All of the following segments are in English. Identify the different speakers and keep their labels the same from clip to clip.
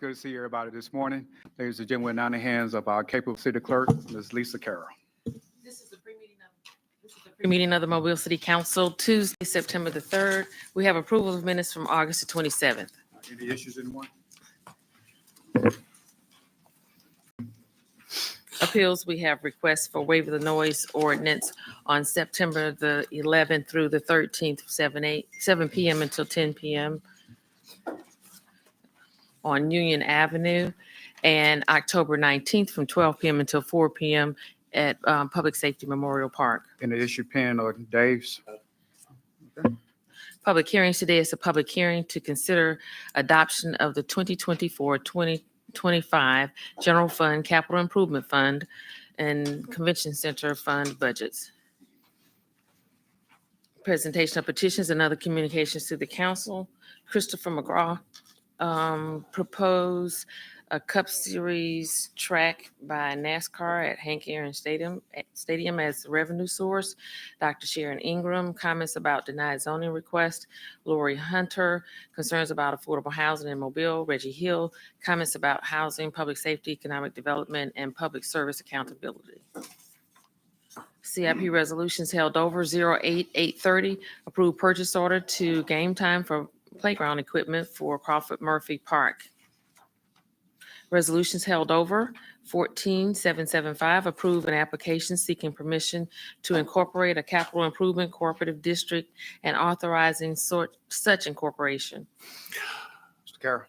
Speaker 1: Good to see everybody this morning. Ladies and gentlemen, now in the hands of our capable city clerk, Ms. Lisa Carroll.
Speaker 2: This is the pre-meeting of the Mobile City Council, Tuesday, September the 3rd. We have approval of minutes from August the 27th.
Speaker 1: Any issues, anyone?
Speaker 2: Appeals, we have requests for waiver of the noise ordinance on September the 11th through the 13th, 7 p.m. until 10 p.m. on Union Avenue, and October 19th from 12 p.m. until 4 p.m. at Public Safety Memorial Park.
Speaker 1: Any issue pen or Dave's?
Speaker 2: Public hearings today is a public hearing to consider adoption of the 2024-2025 General Fund, Capital Improvement Fund, and Convention Center Fund budgets. Presentation of petitions and other communications to the council. Christopher McGraw proposed a Cup Series track by NASCAR at Hank Aaron Stadium as revenue source. Dr. Sharon Ingram, comments about denied zoning request. Lori Hunter, concerns about affordable housing in Mobile. Reggie Hill, comments about housing, public safety, economic development, and public service accountability. CIP resolutions held over. 08830, approved purchase order to Game Time for playground equipment for Crawford Murphy Park. Resolutions held over. 14775, approve an application seeking permission to incorporate a capital improvement cooperative district and authorizing such incorporation.
Speaker 1: Mr. Carroll.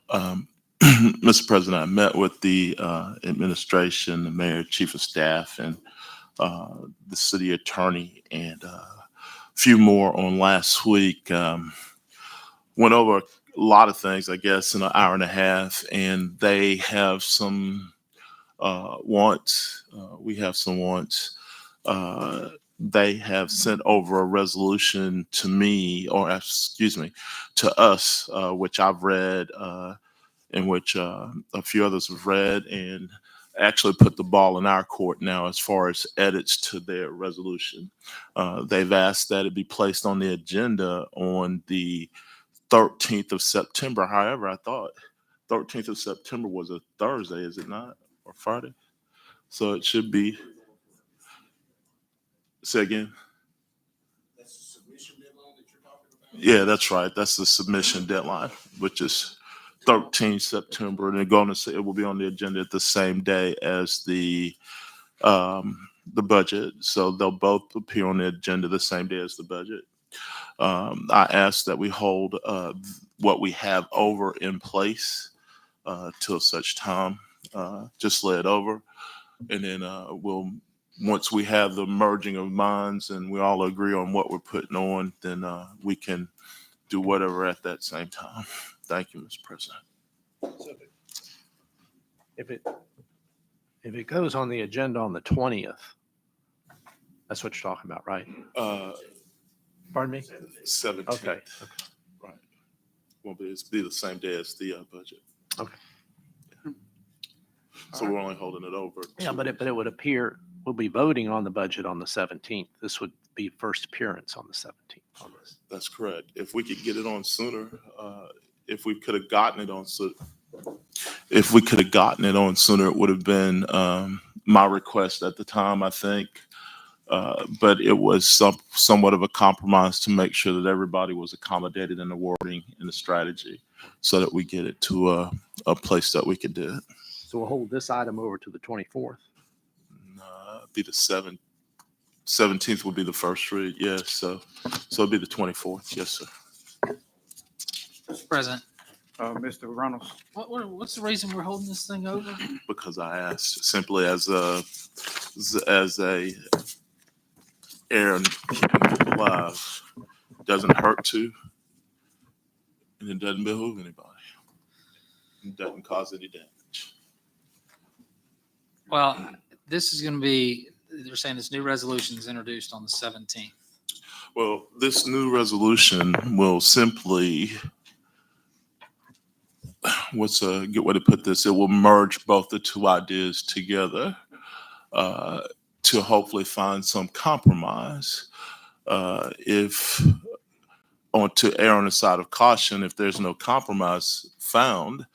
Speaker 3: Mr. President, I met with the administration, the mayor, chief of staff, and the city attorney, and a few more on last week. Went over a lot of things, I guess, in an hour and a half, and they have some wants. We have some wants. They have sent over a resolution to me, or excuse me, to us, which I've read, in which a few others have read, and actually put the ball in our court now as far as edits to their resolution. They've asked that it be placed on the agenda on the 13th of September. However, I thought 13th of September was a Thursday, is it not? Or Friday? So it should be. Say again.
Speaker 4: That's the submission deadline that you're talking about?
Speaker 3: Yeah, that's right. That's the submission deadline, which is 13th September, and they're going to say it will be on the agenda at the same day as the budget. So they'll both appear on the agenda the same day as the budget. I asked that we hold what we have over in place till such time, just lay it over, and then we'll. Once we have the merging of minds and we all agree on what we're putting on, then we can do whatever at that same time. Thank you, Mr. President.
Speaker 4: So if it goes on the agenda on the 20th, that's what you're talking about, right? Pardon me?
Speaker 3: 17th.
Speaker 4: Okay.
Speaker 3: Right. Won't be, it'll be the same day as the budget.
Speaker 4: Okay.
Speaker 3: Yeah. So we're only holding it over.
Speaker 4: Yeah, but it would appear we'll be voting on the budget on the 17th. This would be first appearance on the 17th on this.
Speaker 3: That's correct. If we could get it on sooner, if we could have gotten it on sooner, it would have been my request at the time, I think. But it was somewhat of a compromise to make sure that everybody was accommodated in the wording and the strategy so that we get it to a place that we could do it.
Speaker 4: So we'll hold this item over to the 24th.
Speaker 3: Be the 17th will be the first read. Yes. So it'll be the 24th. Yes, sir.
Speaker 5: Mr. President,
Speaker 1: Mr. Reynolds.
Speaker 5: what's the reason we're holding this thing over?
Speaker 3: Because I asked simply as a air and keeping people alive. Doesn't hurt to, and it doesn't behoove anybody. It doesn't cause any damage.
Speaker 5: Well, this is going to be, they're saying this new resolution is introduced on the 17th.
Speaker 3: Well, this new resolution will simply, what's a good way to put this? It will merge both the two ideas together to hopefully find some compromise. If to err on the side of caution, if there's no compromise found,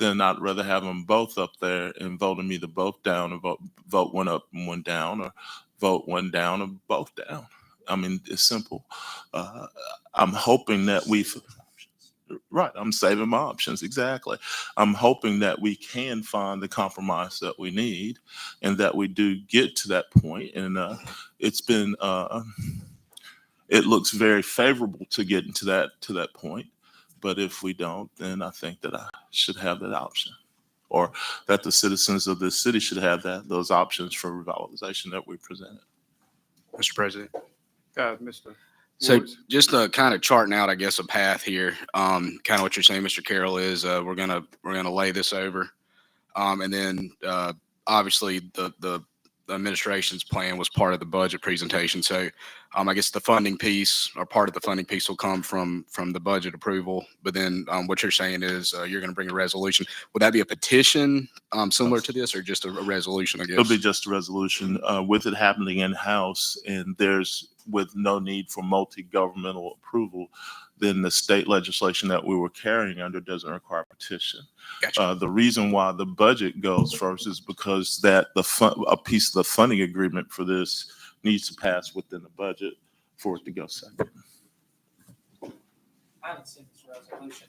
Speaker 3: then I'd rather have them both up there and vote them either both down, or vote one up and one down, or vote one down or both down. I mean, it's simple. I'm hoping that right, I'm saving my options, exactly. I'm hoping that we can find the compromise that we need, and that we do get to that point. And it's been, it looks very favorable to getting to that point. But if we don't, then I think that I should have that option, or that the citizens of this city should have those options for revitalization that we presented.
Speaker 6: Mr. President.
Speaker 1: Mr.
Speaker 6: So
Speaker 1: Woods.
Speaker 6: just kind of charting out, I guess, a path here. Kind of what you're saying, Mr. Carroll, is we're gonna lay this over, and then obviously the administration's plan was part of the budget presentation. So I guess the funding piece, or part of the funding piece, will come from the budget approval. But then what you're saying is you're going to bring a resolution. Would that be a petition similar to this, or just a resolution? I guess
Speaker 3: It'll be just a resolution with it happening in-house, and with no need for multi-governmental approval. Then the state legislation that we were carrying under doesn't require petition.
Speaker 6: Gotcha.
Speaker 3: The reason why the budget goes first is because a piece of the funding agreement for this needs to pass within the budget for it to go second.
Speaker 5: I haven't seen this resolution.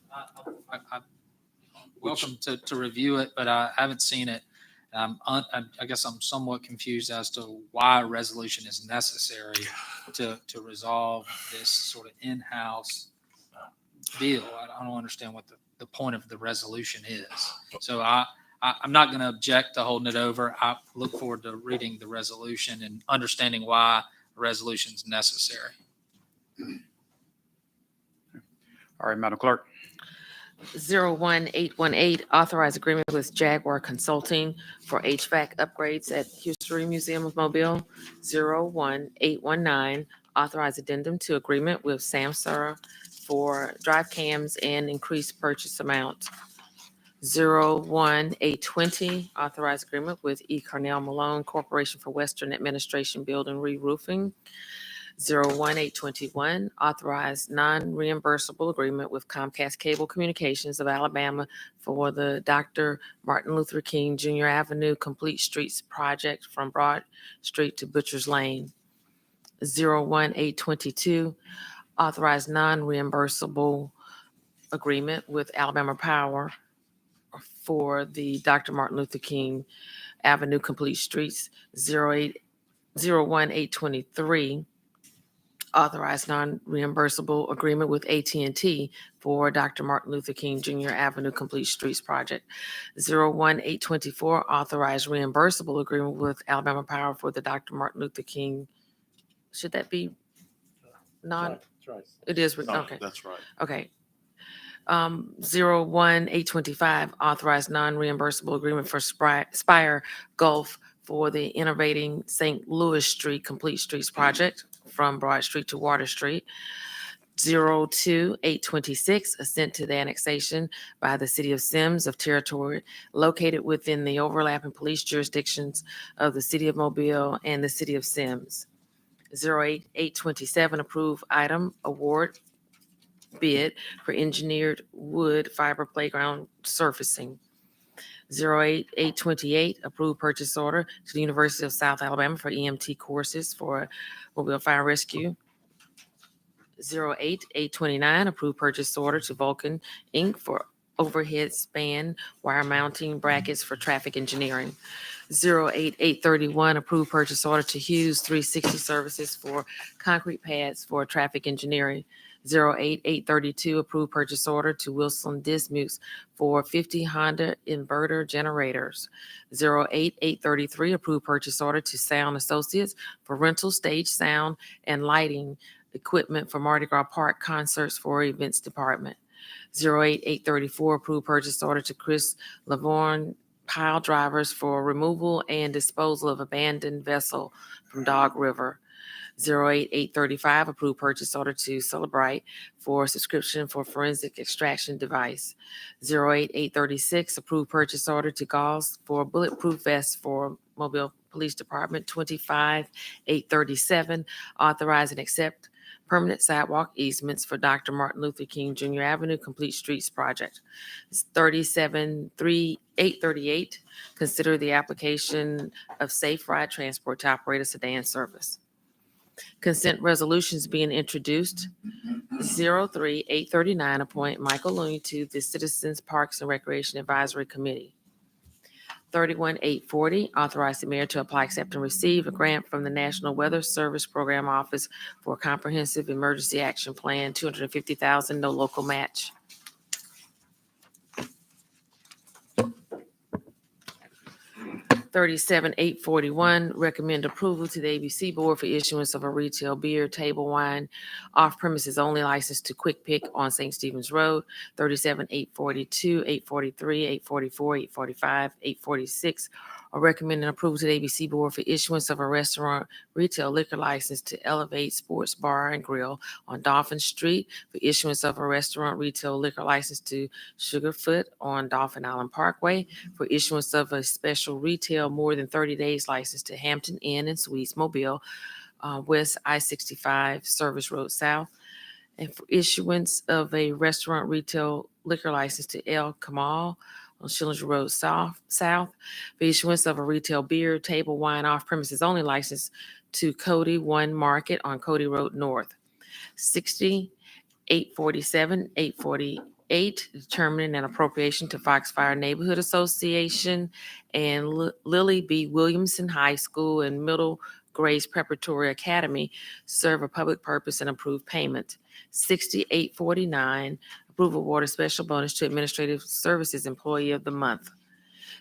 Speaker 5: I'm welcome to review it, but I haven't seen it. I guess I'm somewhat confused as to why a resolution is necessary to resolve this sort of in-house deal. I don't understand what the point of the resolution is. So I'm not going to object to holding it over. I look forward to reading the resolution and understanding why a resolution is necessary.
Speaker 1: All right, Madam Clerk.
Speaker 2: 01818, authorize agreement with Jaguar Consulting for HVAC upgrades at History Museum of Mobile. 01819, authorize addendum to agreement with Samsara for drive cams and increased purchase amount. 01820, authorize agreement with E. Cornell Malone Corporation for Western Administration Building re-roofing. 01821, authorize non-reimbursable agreement with Comcast Cable Communications of Alabama for the Dr. Martin Luther King Jr. Avenue Complete Streets project from Broad Street to Butchers Lane. 01822, authorize non-reimbursable agreement with Alabama Power for the Dr. Martin Luther King Avenue Complete Streets. 01823, authorize non-reimbursable agreement with AT&T for Dr. Martin Luther King Jr. Avenue Complete Streets project. 01824, authorize reimbursable agreement with Alabama Power for the Dr. Martin Luther King. Should that be non?
Speaker 4: That's right.
Speaker 2: It is,
Speaker 3: No,
Speaker 2: okay.
Speaker 3: that's right.
Speaker 2: Okay. 01825, authorized non-reimbursable agreement for Spire Gulf for the Innovating St. Louis Street Complete Streets project from Broad Street to Water Street. 02826, assent to the annexation by the City of Sims of territory located within the overlapping police jurisdictions of the City of Mobile and the City of Sims. 08827, approve item award bid for engineered wood fiber playground surfacing. 08828, approved purchase order to the University of South Alabama for EMT courses for mobile fire rescue. 08829, approved purchase order to Vulcan Inc. for overhead span wire mounting brackets for traffic engineering. 08831, approved purchase order to Hughes 360 Services for concrete pads for traffic engineering. 08832, approved purchase order to Wilson Dismukes for 50 Honda inverter generators. 08833, approved purchase order to Sound Associates for rental stage sound and lighting equipment for Mardi Gras Park concerts for events department. 08834, approved purchase order to Chris Lavorne pile drivers for removal and disposal of abandoned vessel from Dog River. 08835, approved purchase order to Celebrite for subscription for forensic extraction device. 08836, approved purchase order to Gauss for bulletproof vests for Mobile Police Department. 25837, authorize and accept permanent sidewalk easements for Dr. Martin Luther King Jr. Avenue Complete Streets Project. It's 37-838. Consider the application of Safe Ride Transport to operate a sedan service. Consent resolutions being introduced. 03-839, appoint Michael Looney to the Citizens Parks and Recreation Advisory Committee. 31-840, authorize the mayor to apply, accept, and receive a grant from the National Weather Service Program Office for a comprehensive emergency action plan, $250,000, no local match. 37-841, recommend approval to the ABC Board for issuance of a retail beer, table wine, off-premises only license to Quick Pick on St. Stephen's Road. 37-842, 843, 844, 845, 846, or recommending approval to the ABC Board for issuance of a restaurant retail liquor license to Elevate Sports Bar and Grill on Dolphin Street, for issuance of a restaurant retail liquor license to Sugarfoot on Dolphin Island Parkway, for issuance of a special retail more than 30 days license to Hampton Inn and Suites Mobile, West I-65 Service Road South, and for issuance of a restaurant retail liquor license to El Kamal on Schillinger Road South, for issuance of a retail beer, table wine, off-premises only license to Cody One Market on Cody Road North. 60, 847, 848, determining an appropriation to Foxfire Neighborhood Association and Lily B. Williamson High School and Middle Grace Preparatory Academy serve a public purpose and approve payment. 6849, approve award a special bonus to Administrative Services Employee of the Month.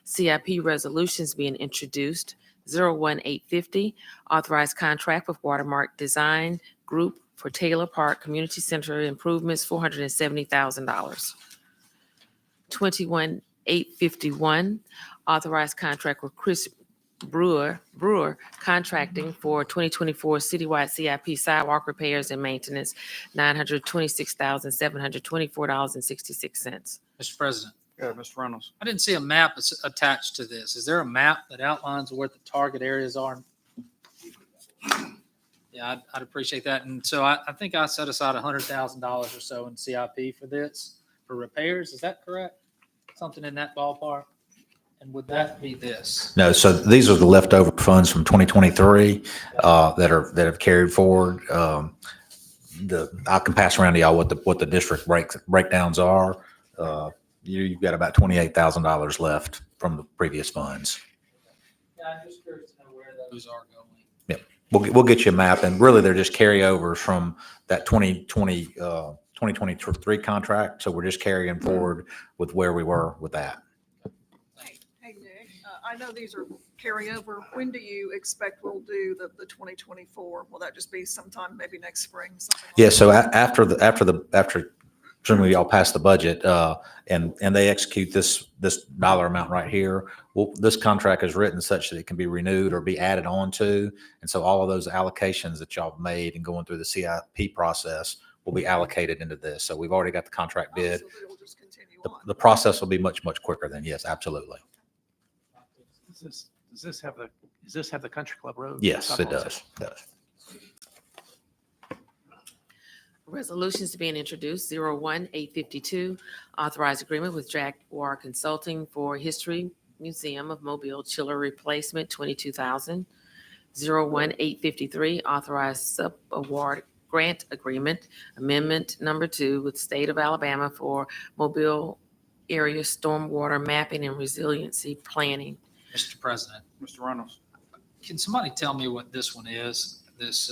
Speaker 2: CIP resolutions being introduced. 01850, authorized contract with Watermark Design Group for Taylor Park Community Center improvements, $470,000. 21851, authorized contract with Chris Brewer Contracting for 2024 citywide CIP sidewalk repairs and maintenance, $926,724.66.
Speaker 5: Mr. President,
Speaker 1: Yeah, Mr. Reynolds.
Speaker 5: I didn't see a map attached to this. Is there a map that outlines where the target areas are? Yeah, I'd appreciate that. And so I think I set aside $100,000 or so in CIP for this, for repairs. Is that correct? Something in that ballpark? And would that be this?
Speaker 7: No, so these are the leftover funds from 2023 that have carried forward. I can pass around to y'all what the district breakdowns are. You've got about $28,000 left from the previous funds.
Speaker 5: Yeah, I'm just curious to know where those are going.
Speaker 7: We'll get you a map, and really they're just carryovers from that 2023 contract. So we're just carrying forward with where we were with that.
Speaker 8: Hey, Nick, I know these are carryover. When do you expect we'll do the 2024? Will that just be sometime maybe next spring? Something like
Speaker 7: Yeah.
Speaker 8: that?
Speaker 7: So after presumably y'all pass the budget and they execute this dollar amount right here. Well, this contract is written such that it can be renewed or be added on to. And so all of those allocations that y'all have made and going through the CIP process will be allocated into this. So we've already got the contract bid.
Speaker 8: So it'll just continue on.
Speaker 7: The process will be much quicker than, yes, absolutely.
Speaker 4: Does this have the country club road?
Speaker 7: Yes, it does.
Speaker 2: Resolutions being introduced. 01852, authorized agreement with Jaguar Consulting for History Museum of Mobile chiller replacement, $22,000. 01853, authorized sub-award grant agreement, amendment number 2 with State of Alabama for Mobile area stormwater mapping and resiliency planning.
Speaker 5: Mr. President,
Speaker 1: Mr. Reynolds.
Speaker 5: can somebody tell me what this one is? This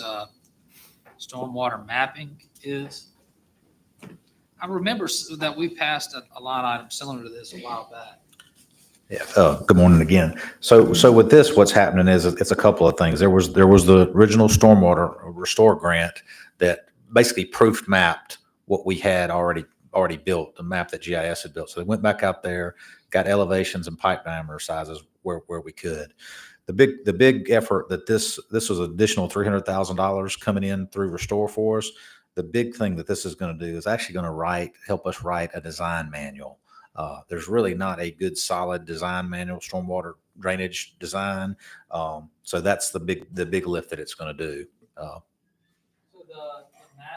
Speaker 5: stormwater mapping is? I remember that we passed a line item similar to this a while back.
Speaker 7: Yeah. Good morning again. So with this, what's happening is it's a couple of things. There was the original stormwater restore grant that basically proof mapped what we had already built, the map that GIS had built. So they went back out there, got elevations and pipe diameter sizes where we could. The big effort that this was additional $300,000 coming in through Restore for us. The big thing that this is going to do is actually going to help us write a design manual. There's really not a good solid design manual, stormwater drainage design. So that's the big lift that it's going to do.
Speaker 5: So the map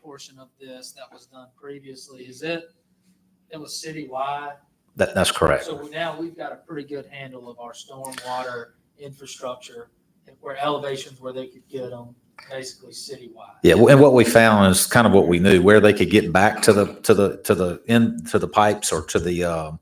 Speaker 5: portion of this that was done previously. It was citywide.
Speaker 7: That's correct.
Speaker 5: So now we've got a pretty good handle of our stormwater infrastructure and where elevations where they could get them basically citywide.
Speaker 7: Yeah, and what we found is kind of what we knew, where they could get back to the pipes or to the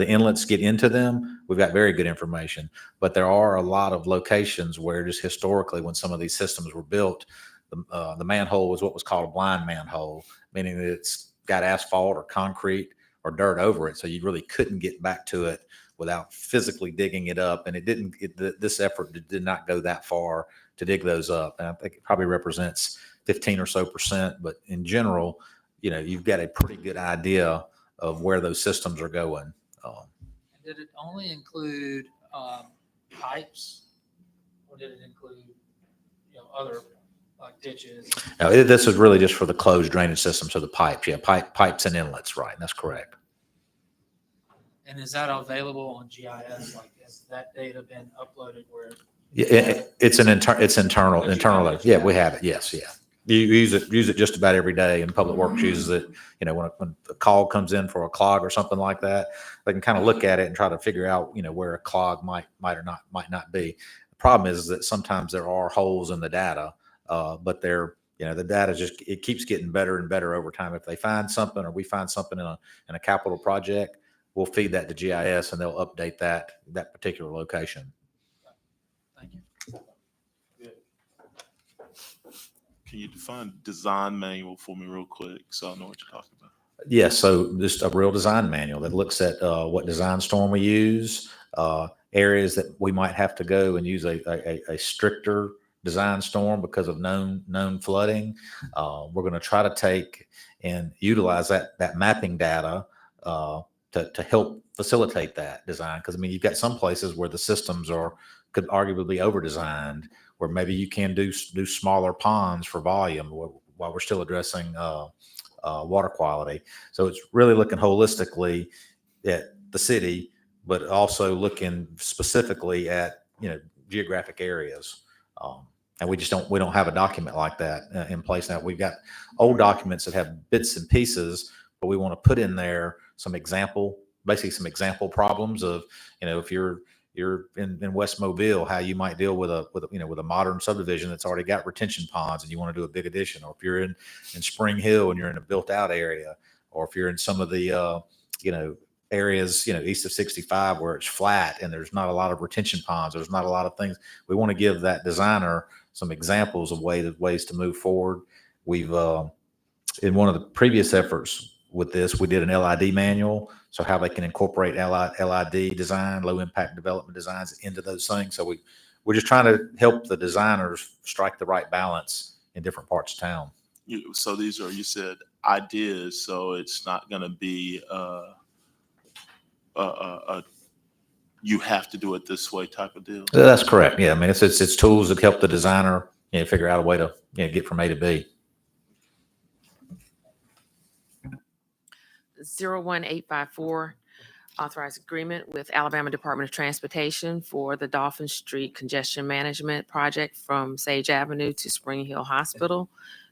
Speaker 7: inlets, get into them. We've got very good information, but there are a lot of locations where just historically, when some of these systems were built, the manhole was what was called a blind manhole, meaning that it's got asphalt or concrete or dirt over it, so you really couldn't get back to it without physically digging it up. And this effort did not go that far to dig those up. And I think it probably represents 15 or so %. But in general, you've got a pretty good idea of where those systems are going.
Speaker 5: Did it only include pipes, or did it include other like ditches?
Speaker 7: Now, this is really just for the closed drainage system, so the pipes, pipes and inlets, right? That's correct.
Speaker 5: And is that available on GIS? Like, has that data been uploaded where?
Speaker 7: Yeah, it's internal.
Speaker 5: But you have it.
Speaker 7: Yeah, we have it. Yes, yeah. You use it just about every day, and Public Works uses it. When a call comes in for a clog or something like that, they can kind of look at it and try to figure out, where a clog might not be. The problem is that sometimes there are holes in the data, but the data it keeps getting better and better over time. If they find something or we find something in a capital project, we'll feed that to GIS and they'll update that particular location.
Speaker 5: Thank you.
Speaker 3: Can you define design manual for me real quick so I know what you're talking about?
Speaker 7: Yes, so just a real design manual that looks at what design storm we use, areas that we might have to go and use a stricter design storm because of known flooding. We're going to try to take and utilize that mapping data to help facilitate that design. Because you've got some places where the systems could arguably be over-designed, where maybe you can do smaller ponds for volume while we're still addressing water quality. So it's really looking holistically at the city, but also looking specifically at geographic areas. And we don't have a document like that in place now. We've got old documents that have bits and pieces, but we want to put in there some example problems of, if you're in West Mobile, how you might deal with a modern subdivision that's already got retention ponds and you want to do a big addition, or if you're in Spring Hill and you're in a built out area, or if you're in some of the areas east of 65 where it's flat and there's not a lot of retention ponds, there's not a lot of things. We want to give that designer some examples of ways to move forward. We've in one of the previous efforts with this, we did an LID manual, so how they can incorporate LID design, low impact development designs into those things. So we're just trying to help the designers strike the right balance in different parts of town.
Speaker 3: So these are, you said, ideas, so it's not going to be you have to do it this way type of deal.
Speaker 7: That's correct. Yeah, it's tools that help the designer figure out a way to get from A to B.
Speaker 2: 01854, authorized agreement with Alabama Department of Transportation for the Dolphin Street Congestion Management Project from Sage Avenue to Spring Hill Hospital.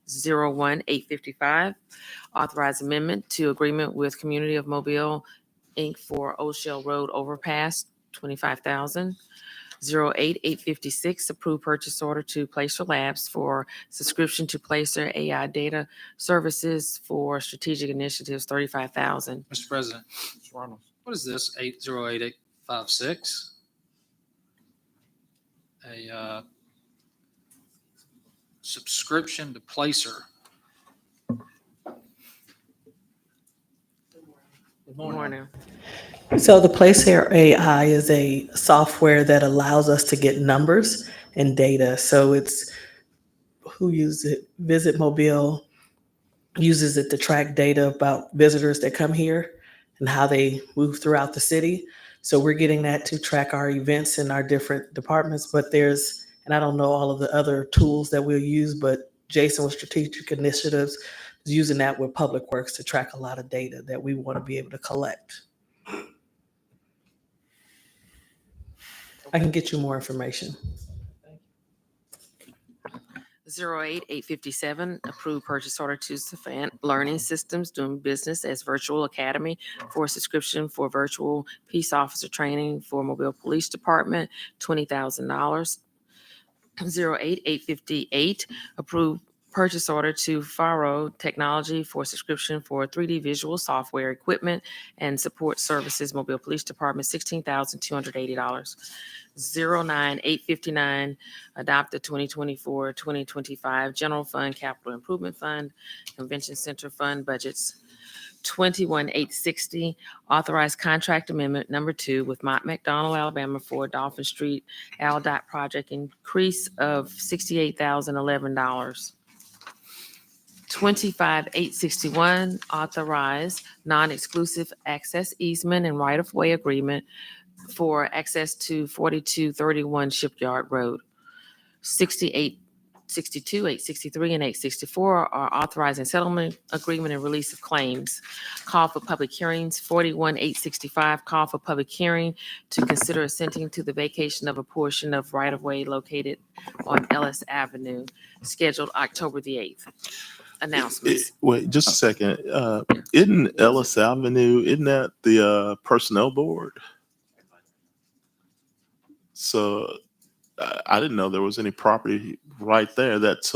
Speaker 2: 01855, authorized amendment to agreement with Community of Mobile, Inc. for Old Shell Road Overpass, $25,000. 08856, approved purchase order to Placer Labs for subscription to Placer AI data services for strategic initiatives, $35,000.
Speaker 5: Mr. President, what is this 808856? A subscription to Placer. Good morning.
Speaker 9: So the Placer AI is a software that allows us to get numbers and data. So it's who uses it? Visit Mobile uses it to track data about visitors that come here and how they move throughout the city. So we're getting that to track our events in our different departments. But and I don't know all of the other tools that we'll use, but Jason with Strategic Initiatives is using that with Public Works to track a lot of data that we want to be able to collect. I can get you more information.
Speaker 2: 08-857, approve purchase order to Savant Learning Systems doing business as Virtual Academy for a subscription for virtual peace officer training for Mobile Police Department, $20,000. 08-858, approve purchase order to Faro Technology for subscription for 3D visual software equipment and support services, Mobile Police Department, $16,280. 09-859, adopt the 2024-2025 General Fund, Capital Improvement Fund, Convention Center Fund budgets. 21-860, authorized contract amendment number 2 with Mott McDonald, Alabama for Dolphin Street AlDOT project increase of $68,011. 25-861, authorize non-exclusive access easement and right-of-way agreement for access to 4231 Shipyard Road. 6862, 863, and 864 are authorizing settlement agreement and release of claims. Call for public hearings. 41-865, call for public hearing to consider assenting to the vacation of a portion of right-of-way located on Ellis Avenue, scheduled October the 8th. Announcements.
Speaker 3: Wait, just a second. Isn't Ellis Avenue, isn't that the personnel board? So I didn't know there was any property right there. That's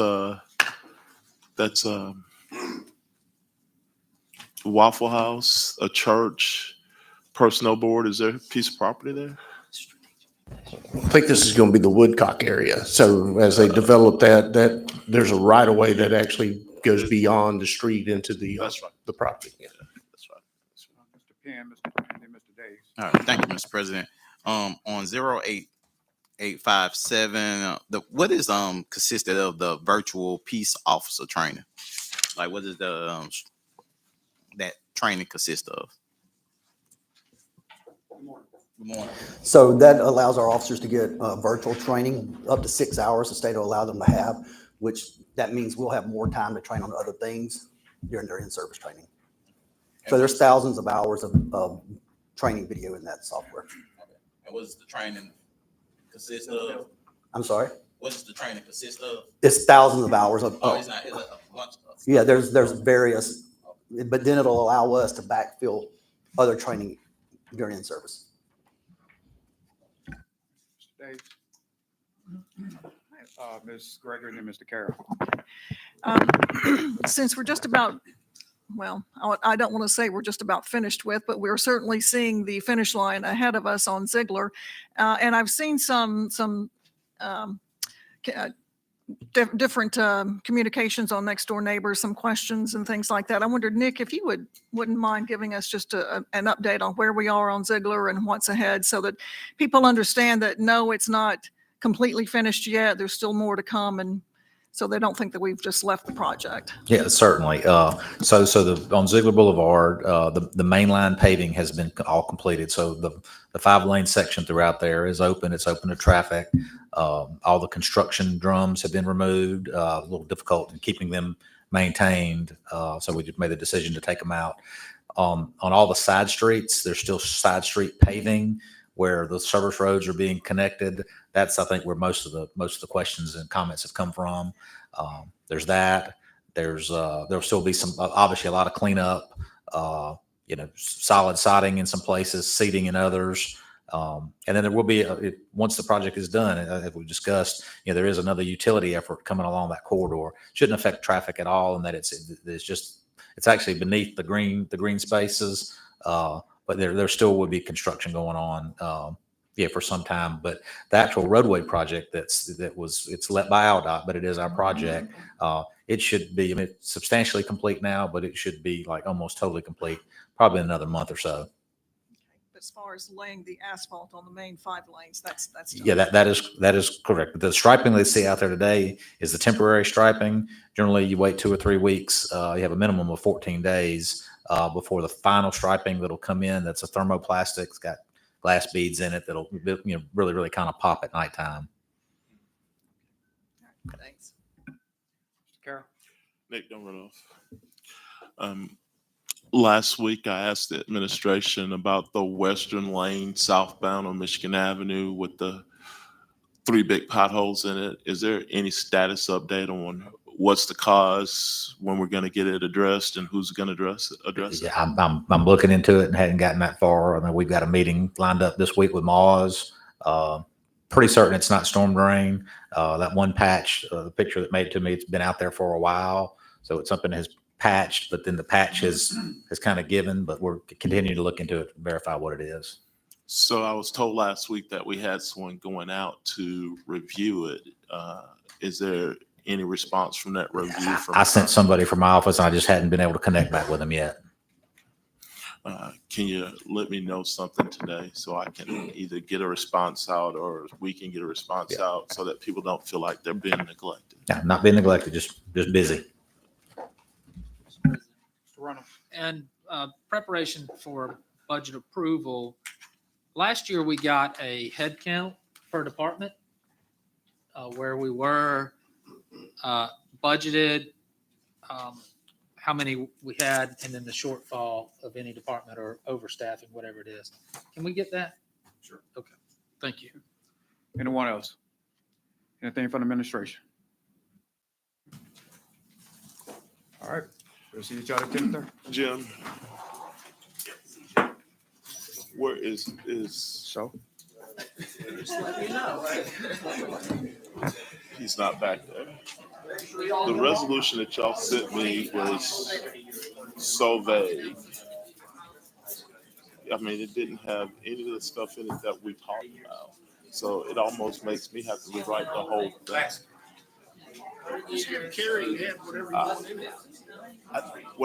Speaker 3: Waffle House, a church, personnel board. Is there a piece of property there?
Speaker 10: I think this is going to be the Woodcock area. So as they develop that there's a right of way that actually goes beyond the street into the
Speaker 3: That's right.
Speaker 10: the property. Yeah.
Speaker 3: That's right.
Speaker 1: Mr. Penn, and then Mr. Days.
Speaker 11: All right, thank you, Mr. President. On 08-857, what is consisted of the virtual peace officer training? Like, what is the that training consist of? Good morning.
Speaker 12: So that allows our officers to get virtual training up to 6 hours the state will allow them to have, which that means we'll have more time to train on other things during their in-service training. So there's thousands of hours of training video in that software.
Speaker 11: And what does the training consist of?
Speaker 12: I'm sorry?
Speaker 11: What does the training consist of?
Speaker 12: It's thousands of hours of,
Speaker 11: Oh, it's not, it's a bunch of.
Speaker 12: yeah, there's various, but then it'll allow us to backfill other training during in-service.
Speaker 1: Mr. Days. Ms. Gregory and then Mr. Carroll.
Speaker 8: Since we're just about, well, I don't want to say we're just about finished with, but we're certainly seeing the finish line ahead of us on Ziegler. And I've seen some different communications on Next Door Neighbors, some questions and things like that. I wondered, Nick, if you wouldn't mind giving us just an update on where we are on Ziegler and what's ahead so that people understand that, no, it's not completely finished yet. There's still more to come, and so they don't think that we've just left the project.
Speaker 7: Yeah, certainly. So on Ziegler Boulevard, the main line paving has been all completed. So the 5-lane section throughout there is open. It's open to traffic. All the construction drums have been removed. A little difficult in keeping them maintained. So we just made the decision to take them out. On all the side streets, there's still side street paving where the service roads are being connected. That's, I think, where most of the questions and comments have come from. There's that. There'll still be some, obviously, a lot of cleanup. Solid siding in some places, seating in others, and then there will be once the project is done, as we discussed. There is another utility effort coming along that corridor. Shouldn't affect traffic at all, and that it's actually beneath the green spaces. But there still would be construction going on, for some time. But the actual roadway project it's let by AlDOT, but it is our project. It should be, it's substantially complete now, but it should be like almost totally complete, probably in another month or so.
Speaker 8: As far as laying the asphalt on the main 5 lanes, that's done.
Speaker 7: Yeah, that is correct. The striping they see out there today is the temporary striping. Generally, you wait 2 or 3 weeks. You have a minimum of 14 days before the final striping that'll come in. That's a thermoplastic. It's got glass beads in it that'll really, really kind of pop at nighttime.
Speaker 8: Thanks.
Speaker 1: Mr. Carroll.
Speaker 3: Nick, don't run off. Last week, I asked the administration about the western lane southbound on Michigan Avenue with the 3 big potholes in it. Is there any status update on what's the cause, when we're going to get it addressed, and who's going to address it?
Speaker 7: Yeah, I'm looking into it and hadn't gotten that far. I mean, we've got a meeting lined up this week with Moz. Pretty certain it's not storm drain. That one patch, the picture that made it to me, it's been out there for a while. So it's something that has patched, but then the patch has kind of given, but we're continuing to look into it and verify what it is.
Speaker 3: So I was told last week that we had someone going out to review it. Is there any response from that review?
Speaker 7: I sent somebody from my office and I just hadn't been able to connect back with them yet.
Speaker 3: Can you let me know something today so I can either get a response out or we can get a response out so that people don't feel like they're being neglected?
Speaker 7: Yeah, not being neglected, just busy.
Speaker 5: And preparation for budget approval. Last year, we got a head count per department where we were budgeted, how many we had, and then the shortfall of any department or overstaffing, whatever it is. Can we get that? Sure. Okay. Thank you.
Speaker 1: Anyone else? Anything from the administration? All right, we'll see each other 10:30.
Speaker 3: Jim, where is
Speaker 1: So,
Speaker 3: he's not back there. The resolution that y'all sent me was so vague. I mean, it didn't have any of the stuff in it that we talked about. So it almost makes me have to rewrite the whole thing. What